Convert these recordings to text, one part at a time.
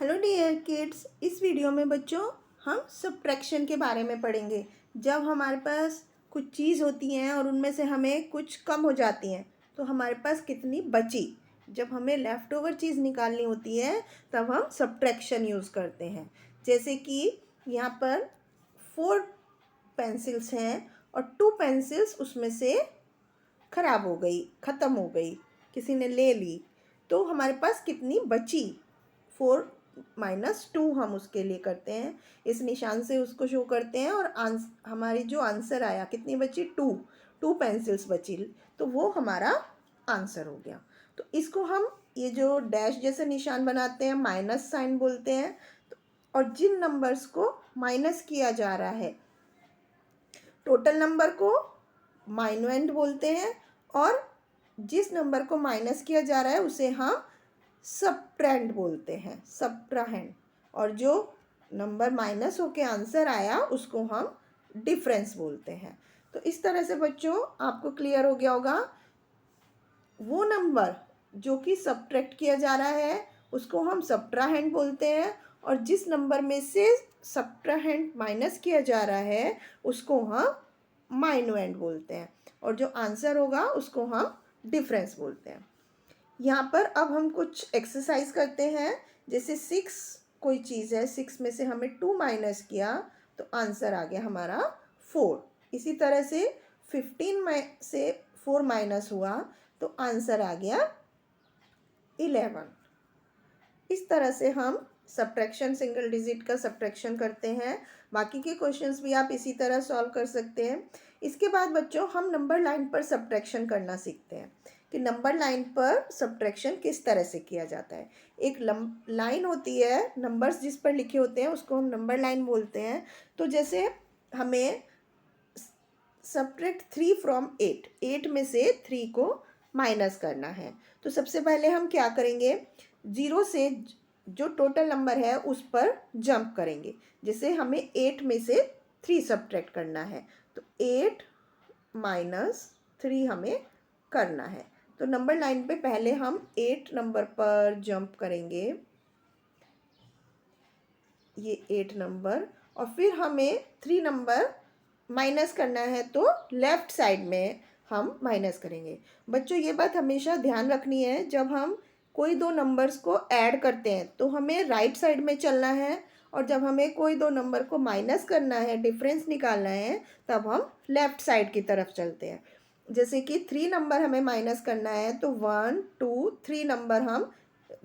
Hello dear kids, इस video में बच्चों हम सब्ट्रैक्शन के बारे में पढ़ेंगे। जब हमारे पास कुछ चीज़ होती हैं और उनमें से हमें कुछ कम हो जाती हैं तो हमारे पास कितनी बची। जब हमें लेफ़्ट ओवर चीज़ निकालनी होती है तब हम सब्ट्रैक्शन यूज़ करते हैं। जैसे कि यहाँ पर 4 पेंसिल्स हैं और 2 पेंसिल्स उसमें से ख़राब हो गई, ख़त्म हो गई, किसी ने ले ली, तो हमारे पास कितनी बची। 4 माइनस 2 हम उसके लिए करते हैं, इस निशान से उसको शो करते हैं और हमारी जो आंसर आया कितनी बची 2 पेंसिल्स बची, तो वो हमारा आंसर हो गया। तो इसको हम ये जो डैश जैसे निशान बनाते हैं माइनस साइन बोलते हैं। और जिन नंबर्स को माइनस किया जा रहा है टोटल नंबर को माइनवेंड बोलते हैं, और जिस नंबर को माइनस किया जा रहा है उसे हम सबट्रेंड बोलते हैं, सबट्राहेंड। और जो नंबर माइनस होके आंसर आया उसको हम डिफरेंस बोलते हैं। तो इस तरह से बच्चों आपको क्लियर हो गया होगा, वो नंबर जो कि सबट्रैक्ट किया जा रहा है उसको हम सबट्राहेंड बोलते हैं, और जिस नंबर में से सबट्राहेंड माइनस किया जा रहा है उसको हम माइनवेंड बोलते हैं, और जो आंसर होगा उसको हम डिफरेंस बोलते हैं। यहाँ पर अब हम कुछ एक्सरसाइज करते हैं। जैसे 6 कोई चीज़ है, 6 में से हमें 2 माइनस किया तो आंसर आ गया हमारा 4। इसी तरह से 15 में से 4 माइनस हुआ तो आंसर आ गया 11। इस तरह से हम सब्ट्रैक्शन, सिंगल डिजिट का सब्ट्रैक्शन करते हैं। बाकी के क्वेश्चंस भी आप इसी तरह सॉल्व कर सकते हैं। इसके बाद बच्चों हम नंबर लाइन पर सब्ट्रैक्शन करना सीखते हैं कि नंबर लाइन पर सब्ट्रैक्शन किस तरह से किया जाता है। एक लाइन होती है, नंबर्स जिस पर लिखे होते हैं उसको हम नंबर लाइन बोलते हैं। तो जैसे हमें सब्ट्रैक्ट 3 फ्रॉम 8 में से 3 को माइनस करना है, तो सबसे पहले हम क्या करेंगे, 0 से जो टोटल नंबर है उस पर जंप करेंगे। जैसे हमें 8 में से 3 सब्ट्रैक्ट करना है तो 8 माइनस 3 हमें करना है। तो नंबर लाइन पे पहले हम 8 नंबर पर जंप करेंगे, ये 8 नंबर, और फिर हमें 3 नंबर माइनस करना है तो लेफ़्ट साइड में हम माइनस करेंगे। बच्चों ये बात हमेशा ध्यान रखनी है, जब हम कोई दो नंबर्स को ऐड करते हैं तो हमें राइट साइड में चलना है, और जब हमें कोई दो नंबर को माइनस करना है, डिफरेंस निकालना है, तब हम लेफ़्ट साइड की तरफ चलते हैं। जैसे कि 3 नंबर हमें माइनस करना है तो 1 2 3 नंबर हम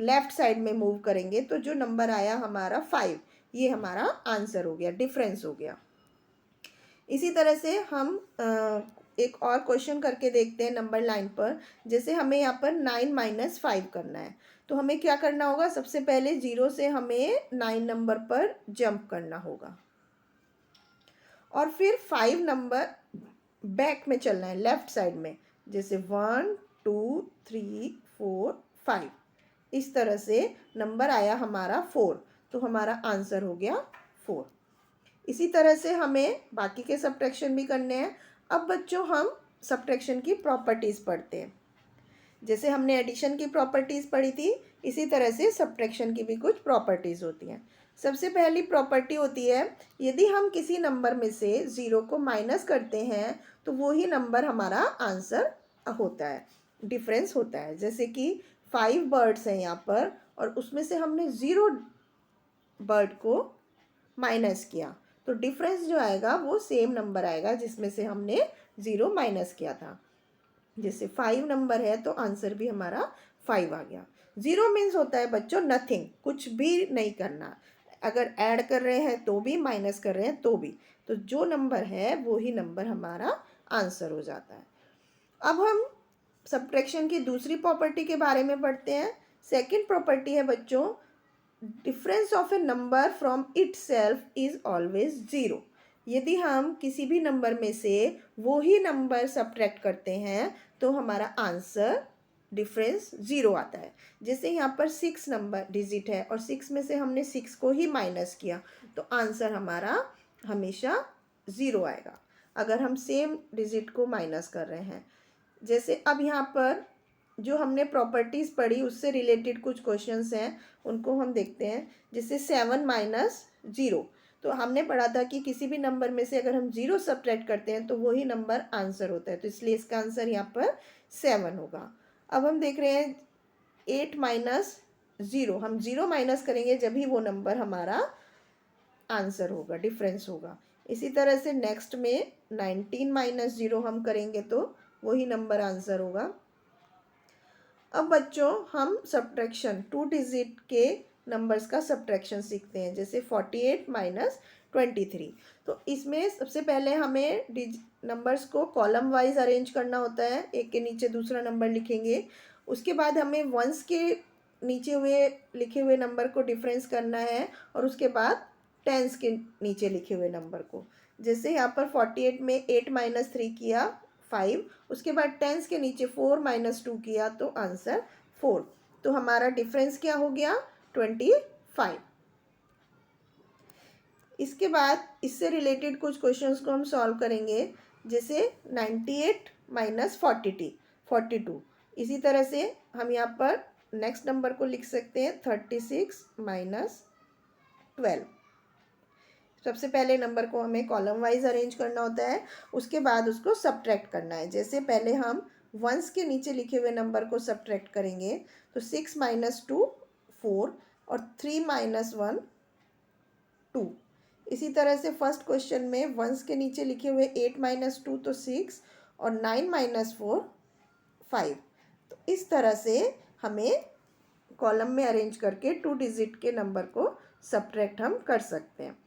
लेफ़्ट साइड में मूव करेंगे, तो जो नंबर आया हमारा 5, ये हमारा आंसर हो गया, डिफरेंस हो गया। इसी तरह से हम एक और क्वेश्चन करके देखते हैं नंबर लाइन पर। जैसे हमें यहाँ पर 9 माइनस 5 करना है, तो हमें क्या करना होगा, सबसे पहले 0 से हमें 9 नंबर पर जंप करना होगा, और फिर 5 नंबर बैक में चलना है लेफ़्ट साइड में। जैसे 1 2 3 4 5, इस तरह से नंबर आया हमारा 4, तो हमारा आंसर हो गया 4। इसी तरह से हमें बाकी के सब्ट्रैक्शन भी करने हैं। अब बच्चों हम सब्ट्रैक्शन की प्रॉपर्टीज़ पढ़ते हैं। जैसे हमने एडिशन की प्रॉपर्टीज़ पढ़ी थी, इसी तरह से सब्ट्रैक्शन की भी कुछ प्रॉपर्टीज़ होती हैं। सबसे पहली प्रॉपर्टी होती है, यदि हम किसी नंबर में से 0 को माइनस करते हैं तो वो ही नंबर हमारा आंसर होता है, डिफरेंस होता है। जैसे कि 5 बर्ड्स हैं यहाँ पर, और उसमें से हमने 0 बर्ड को माइनस किया, तो डिफरेंस जो आएगा वो सेम नंबर आएगा जिसमें से हमने 0 माइनस किया था। जैसे 5 नंबर है तो आंसर भी हमारा 5 आ गया। 0 मीन्स होता है बच्चों नथिंग, कुछ भी नहीं करना। अगर ऐड कर रहे हैं तो भी, माइनस कर रहे हैं तो भी, तो जो नंबर है वो ही नंबर हमारा आंसर हो जाता है। अब हम सब्ट्रैक्शन की दूसरी प्रॉपर्टी के बारे में पढ़ते हैं। सेकंड प्रॉपर्टी है बच्चों, difference of A number from itself is always 0। यदि हम किसी भी नंबर में से वो ही नंबर सब्ट्रैक्ट करते हैं तो हमारा आंसर डिफरेंस 0 आता है। जैसे यहाँ पर 6 नंबर डिजिट है और 6 में से हमने 6 को ही माइनस किया तो आंसर हमारा हमेशा 0 आएगा अगर हम सेम डिजिट को माइनस कर रहे हैं। जैसे अब यहाँ पर जो हमने प्रॉपर्टीज़ पढ़ी उससे रिलेटेड कुछ क्वेश्चंस हैं, उनको हम देखते हैं। जैसे 7 माइनस 0, तो हमने पढ़ा था कि किसी भी नंबर में से अगर हम 0 सब्ट्रैक्ट करते हैं तो वही नंबर आंसर होता है, तो इसलिए इसका आंसर यहाँ पर 7 होगा। अब हम देख रहे हैं 8 माइनस 0, हम 0 माइनस करेंगे जब ही वो नंबर हमारा आंसर होगा, डिफरेंस होगा। इसी तरह से नेक्स्ट में 19 माइनस 0 हम करेंगे तो वही नंबर आंसर होगा। अब बच्चों हम सब्ट्रैक्शन 2 डिजिट के नंबर्स का सब्ट्रैक्शन सीखते हैं, जैसे 48 माइनस 23। तो इसमें सबसे पहले हमें नंबर्स को कॉलम वाइज अरेंज करना होता है, एक के नीचे दूसरा नंबर लिखेंगे। उसके बाद हमें वंस के नीचे हुए लिखे हुए नंबर को डिफरेंस करना है, और उसके बाद टेंस के नीचे लिखे हुए नंबर को। जैसे यहाँ पर 48 में 8 माइनस 3 किया 5, उसके बाद टेंस के नीचे 4 माइनस 2 किया तो आंसर 4। तो हमारा डिफरेंस क्या हो गया? 25। इसके बाद इससे रिलेटेड कुछ क्वेश्चंस को हम सॉल्व करेंगे, जैसे 98 माइनस 42। इसी तरह से हम यहाँ पर नेक्स्ट नंबर को लिख सकते हैं 36 माइनस 12। सबसे पहले नंबर को हमें कॉलम वाइज अरेंज करना होता है, उसके बाद उसको सब्ट्रैक्ट करना है। जैसे पहले हम वंस के नीचे लिखे हुए नंबर को सब्ट्रैक्ट करेंगे, तो 6 माइनस 2 4 और 3 माइनस 1 2। इसी तरह से फर्स्ट क्वेश्चन में वंस के नीचे लिखे हुए 8 माइनस 2 तो 6 और 9 माइनस 4 5। तो इस तरह से हमें कॉलम में अरेंज करके 2 डिजिट के नंबर को सब्ट्रैक्ट हम कर सकते हैं।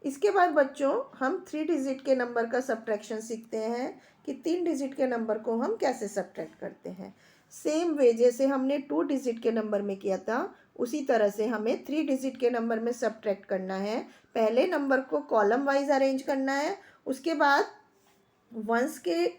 इसके बाद बच्चों हम 3 डिजिट के नंबर का सब्ट्रैक्शन सीखते हैं कि 3 डिजिट के नंबर को हम कैसे सब्ट्रैक्ट करते हैं। सेम वे जैसे हमने 2 डिजिट के नंबर में किया था, उसी तरह से हमें 3 डिजिट के नंबर में सब्ट्रैक्ट करना है। पहले नंबर को कॉलम वाइज अरेंज करना है, उसके बाद वंस के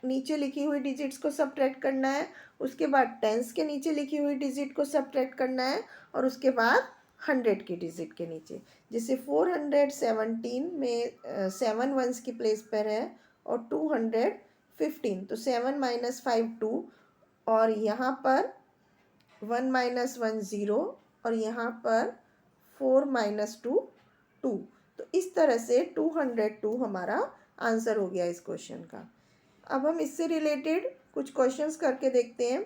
नीचे लिखी हुई डिजिट्स को सब्ट्रैक्ट करना है, उसके बाद टेंस के नीचे लिखी हुई डिजिट को सब्ट्रैक्ट करना है, और उसके बाद 100 की डिजिट के नीचे। जैसे 417 में 7 वंस की प्लेस पर है और 215, तो 7 माइनस 5 2, और यहाँ पर 1 माइनस 1 0, और यहाँ पर 4 माइनस 2 2। तो इस तरह से 202 हमारा आंसर हो गया इस क्वेश्चन का। अब हम इससे रिलेटेड कुछ क्वेश्चंस करके देखते हैं,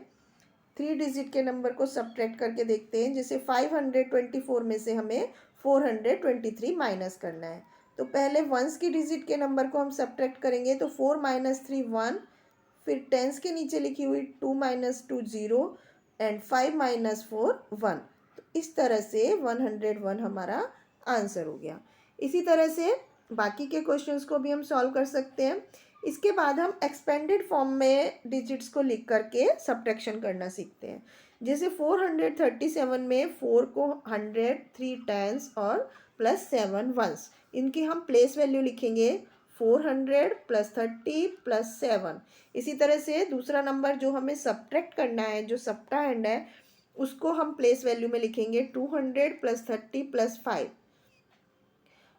3 डिजिट के नंबर को सब्ट्रैक्ट करके देखते हैं। जैसे 524 में से हमें 423 माइनस करना है, तो पहले वंस की डिजिट के नंबर को हम सब्ट्रैक्ट करेंगे, तो 4 माइनस 3 1, फिर टेंस के नीचे लिखी हुई 2 माइनस 2 0 एंड 5 माइनस 4 1। तो इस तरह से 101 हमारा आंसर हो गया। इसी तरह से बाकी के क्वेश्चंस को भी हम सॉल्व कर सकते हैं। इसके बाद हम एक्सपेंडेड फॉर्म में डिजिट्स को लिख करके सब्ट्रैक्शन करना सीखते हैं। जैसे 437 में 4 को 100 3 टेंस और प्लस 7 वंस, इनकी हम प्लेस वैल्यू लिखेंगे 400 प्लस 30 प्लस 7। इसी तरह से दूसरा नंबर जो हमें सब्ट्रैक्ट करना है, जो सब्ट्रा हैंड है, उसको हम प्लेस वैल्यू में लिखेंगे 200 प्लस 30 प्लस 5।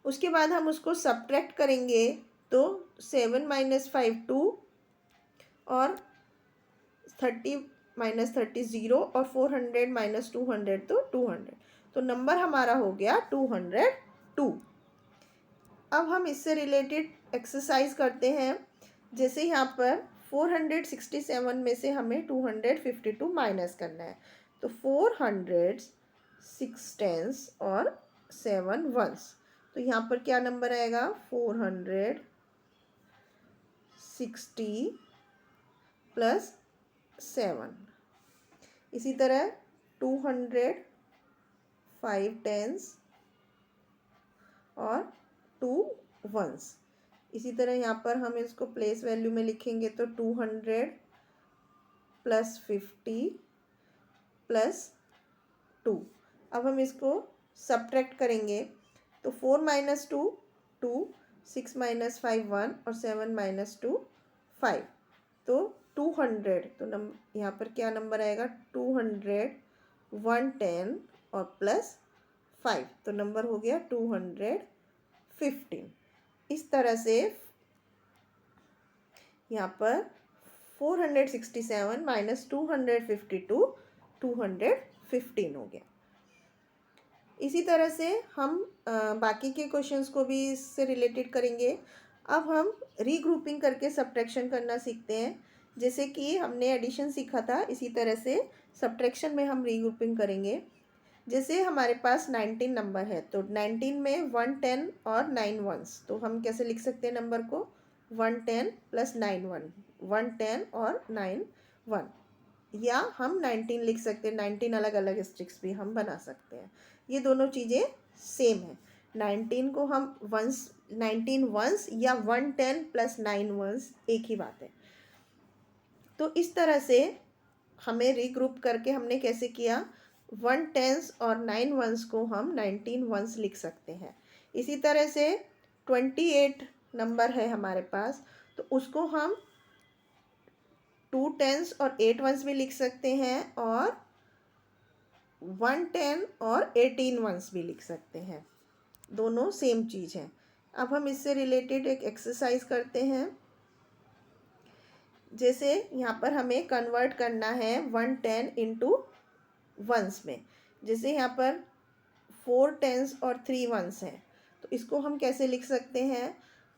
उसके बाद हम उसको सब्ट्रैक्ट करेंगे, तो 7 माइनस 5 2, और 30 माइनस 30 0, और 400 माइनस 200 तो 200। तो नंबर हमारा हो गया 202। अब हम इससे रिलेटेड एक्सरसाइज करते हैं। जैसे यहाँ पर 467 में से हमें 252 माइनस करना है, तो 400 6 टेंस और 7 वंस। तो यहाँ पर क्या नंबर आएगा? 460 प्लस 7। इसी तरह 200 5 टेंस और 2 वंस। इसी तरह यहाँ पर हम इसको प्लेस वैल्यू में लिखेंगे, तो 200 प्लस 50 प्लस 2। अब हम इसको सब्ट्रैक्ट करेंगे, तो 4 माइनस 2 2, 6 माइनस 5 1, और 7 माइनस 2 5। तो 200, तो यहाँ पर क्या नंबर आएगा? 200 110 और प्लस 5, तो नंबर हो गया 215। इस तरह से यहाँ पर 467 माइनस 252 215 हो गया। इसी तरह से हम बाकी के क्वेश्चंस को भी इससे रिलेटेड करेंगे। अब हम रीग्रुपिंग करके सब्ट्रैक्शन करना सीखते हैं। जैसे कि हमने एडिशन सीखा था, इसी तरह से सब्ट्रैक्शन में हम रीग्रुपिंग करेंगे। जैसे हमारे पास 19 नंबर है, तो 19 में 1 10 और 9 वंस, तो हम कैसे लिख सकते हैं नंबर को? 1 10 प्लस 9 1, 1 10 और 9 1, या हम 19 लिख सकते हैं। 19 अलग अलग स्ट्रिक्स भी हम बना सकते हैं, ये दोनों चीज़ें सेम है। 19 को हम 19 वंस या 1 10 प्लस 9 वंस एक ही बात है। तो इस तरह से हमें रीग्रुप करके हमने कैसे किया, 1 10s और 9 वंस को हम 19 वंस लिख सकते हैं। इसी तरह से 28 नंबर है हमारे पास, तो उसको हम 2 10s और 8 वंस भी लिख सकते हैं, और 1 10 और 18 वंस भी लिख सकते हैं। दोनों सेम चीज़ है। अब हम इससे रिलेटेड एक एक्सरसाइज करते हैं। जैसे यहाँ पर हमें कन्वर्ट करना है 1 10 इंटू वंस में। जैसे यहाँ पर 4 10s और 3 वंस हैं, तो इसको हम कैसे लिख सकते हैं?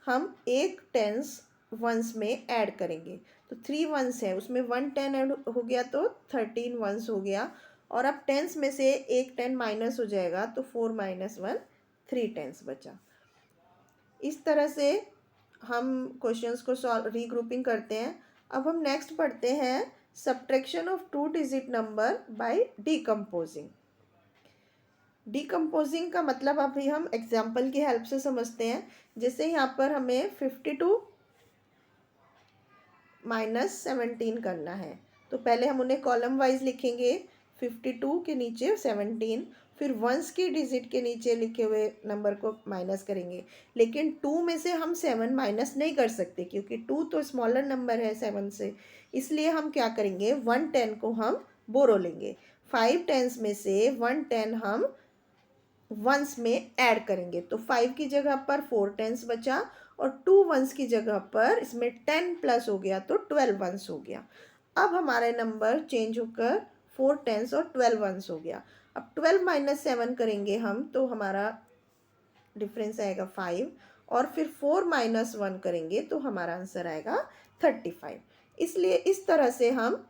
हम एक 10s वंस में ऐड करेंगे, तो 3 वंस है, उसमें 1 10 ऐड हो गया तो 13 वंस हो गया। और अब 10s में से एक 10 माइनस हो जाएगा, तो 4 माइनस 1 3 10s बचा। इस तरह से हम क्वेश्चंस को सॉल्व रीग्रुपिंग करते हैं। अब हम नेक्स्ट पढ़ते हैं subtraction of 2 digit number by decomposing. Decomposing का मतलब अभी हम एग्जाम्पल की हेल्प से समझते हैं। जैसे यहाँ पर हमें 52 माइनस 17 करना है, तो पहले हम उन्हें कॉलम वाइज लिखेंगे। 52 के नीचे 17, फिर वंस की डिजिट के नीचे लिखे हुए नंबर को माइनस करेंगे। लेकिन 2 में से हम 7 माइनस नहीं कर सकते, क्योंकि 2 तो स्मॉलर नंबर है 7 से। इसलिए हम क्या करेंगे, 1 10 को हम बोरो लेंगे। 5 10s में से 1 10 हम वंस में ऐड करेंगे, तो 5 की जगह पर 4 10s बचा, और 2 वंस की जगह पर इसमें 10 प्लस हो गया तो 12 वंस हो गया। अब हमारा नंबर चेंज होकर 4 10s और 12 वंस हो गया। अब 12 माइनस 7 करेंगे हम, तो हमारा डिफरेंस आएगा 5, और फिर 4 माइनस 1 करेंगे तो हमारा आंसर आएगा 35। इसलिए इस तरह से हम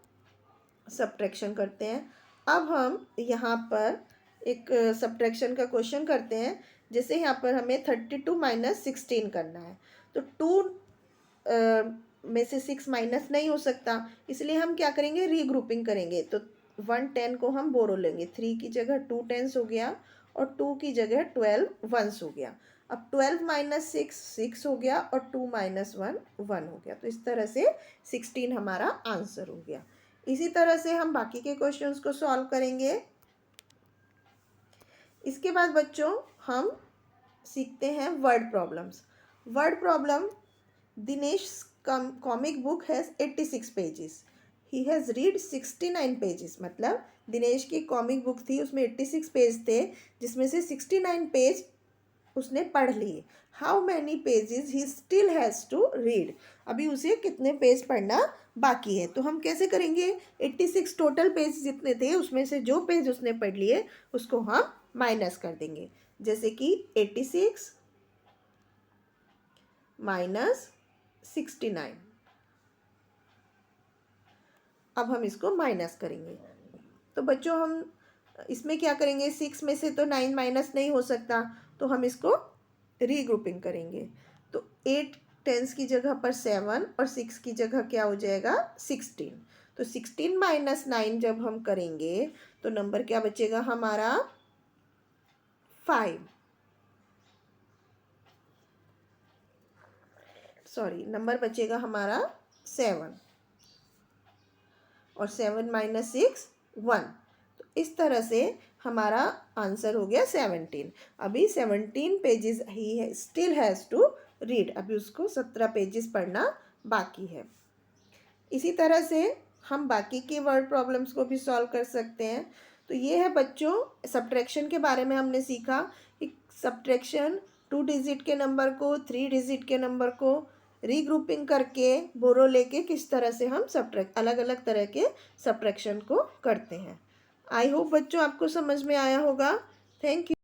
सब्ट्रैक्शन करते हैं। अब हम यहाँ पर एक सब्ट्रैक्शन का क्वेश्चन करते हैं। जैसे यहाँ पर हमें 32 माइनस 16 करना है, तो 2 में से 6 माइनस नहीं हो सकता, इसलिए हम क्या करेंगे, रीग्रुपिंग करेंगे। तो 1 10 को हम बोरो लेंगे, 3 की जगह 2 10s हो गया, और 2 की जगह 12 वंस हो गया। अब 12 माइनस 6 6 हो गया, और 2 माइनस 1 1 हो गया। तो इस तरह से 16 हमारा आंसर हो गया। इसी तरह से हम बाकी के क्वेश्चंस को सॉल्व करेंगे। इसके बाद बच्चों हम सीखते हैं word problems. Word problem, Dinesh comic book has 86 pages, he has read 69 pages. मतलब दिनेश की कॉमिक बुक थी, उसमें 86 पेज थे, जिसमें से 69 पेज उसने पढ़ लिए। How many pages he still has to read, अभी उसे कितने पेज पढ़ना बाकी है। तो हम कैसे करेंगे, 86 टोटल पेज जितने थे उसमें से जो पेज उसने पढ़ लिए उसको हम माइनस कर देंगे। जैसे कि 86 माइनस 69, अब हम इसको माइनस करेंगे। तो बच्चों हम इसमें क्या करेंगे, 6 में से तो 9 माइनस नहीं हो सकता, तो हम इसको रीग्रुपिंग करेंगे। तो 8 10s की जगह पर 7 और 6 की जगह क्या हो जाएगा, 16। तो 16 माइनस 9 जब हम करेंगे तो नंबर क्या बचेगा हमारा, 5। सॉरी, नंबर बचेगा हमारा 7, और 7 माइनस 6 1। तो इस तरह से हमारा आंसर हो गया 17। अभी 17 पेजेस ही है, स्टिल हैज़ टू रीड, अभी उसको 17 पेजेस पढ़ना बाकी है। इसी तरह से हम बाकी के वर्ड प्रॉब्लम्स को भी सॉल्व कर सकते हैं। तो ये है बच्चों, सब्ट्रैक्शन के बारे में हमने सीखा कि सब्ट्रैक्शन 2 डिजिट के नंबर को 3 डिजिट के नंबर को रीग्रुपिंग करके बोरो लेके किस तरह से हम अलग अलग तरह के सब्ट्रैक्शन को करते हैं। आई होप बच्चों आपको समझ में आया होगा। Thank you.